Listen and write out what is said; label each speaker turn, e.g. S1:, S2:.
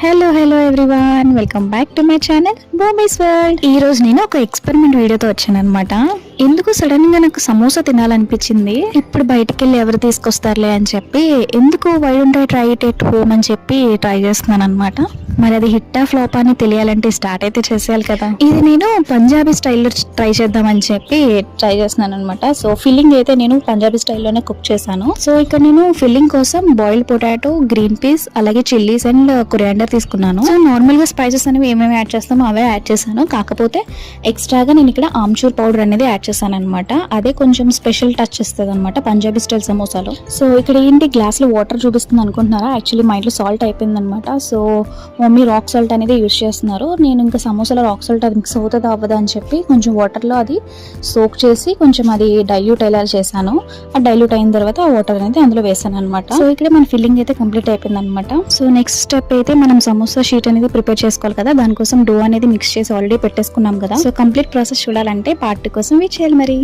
S1: Hello everyone, welcome back to my channel Bhoomi's world. ఈ రోజు నేను ఒక ఎక్స్పెరిమెంట్ వీడియోతో వచ్చాను అనమాట. ఎందుకు సడన్ గా నాకు సమోసా తినాలనిపించింది. ఇప్పుడు బయటికి వెళ్ళి ఎవరు తీసుకొస్తారులే అని చెప్పి ఎందుకు why don't I try it at home అని చెప్పి ట్రై చేస్తున్నాను అనమాట. మరి అది హిట్ ఆ ఫ్లాప్ అని తెలియాలంటే స్టార్ట్ అయితే చేసేయాలి కదా. ఇది నేను పంజాబీ స్టైల్లో ట్రై చేద్దామని చెప్పి ట్రై చేస్తున్నాను అనమాట. సో ఫిల్లింగ్ అయితే నేను పంజాబీ స్టైల్లోనే కుక్ చేశాను. సో ఇక్కడ నేను ఫిల్లింగ్ కోసం బాయిల్డ్ పొటాటో, గ్రీన్ పీస్, అలాగే చిల్లీస్ అండ్ కొరియాండర్ తీసుకున్నాను. సో నార్మల్ గా స్పైసెస్ అనేవి ఏమేమి యాడ్ చేస్తామో అవే యాడ్ చేశాను. కాకపోతే ఎక్స్ట్రాగా నేను ఇక్కడ ఆమ్చూర్ పౌడర్ అనేది యాడ్ చేశాను అనమాట. అదే కొంచెం స్పెషల్ టచ్ ఇస్తుంది అనమాట పంజాబీ స్టైల్ సమోసాలో. సో ఇక్కడ ఏంటి గ్లాస్ లో వాటర్ చూపిస్తుంది అనుకుంటున్నారా? యాక్చువల్లీ మా ఇంట్లో సాల్ట్ అయిపోయింది అనమాట. సో మమ్మీ రాక్ సాల్ట్ అనేది యూజ్ చేస్తున్నారు. నేను ఇంకా సమోసాలో రాక్ సాల్ట్ అది మిక్స్ అవుతుంది అవ్వదు అని చెప్పి కొంచెం వాటర్ లో అది సోక్ చేసి కొంచెం అది డైల్యూట్ అయ్యేలా చేశాను. ఆ డైల్యూట్ అయిన తర్వాత ఆ వాటర్ అనేది అందులో వేసాను అనమాట. సో ఇక్కడ మన ఫిల్లింగ్ అయితే కంప్లీట్ అయిపోయింది అనమాట. సో నెక్స్ట్ స్టెప్ అయితే మనం సమోసా షీట్ అనేది ప్రిపేర్ చేసుకోవాలి కదా. దానికోసం డో అనేది మిక్స్ చేసి ఆల్రెడీ పెట్టేసుకున్నాం కదా. సో కంప్లీట్ ప్రాసెస్ చూడాలంటే పార్ట్ కోసం వెయిట్ చేయాలి మరి.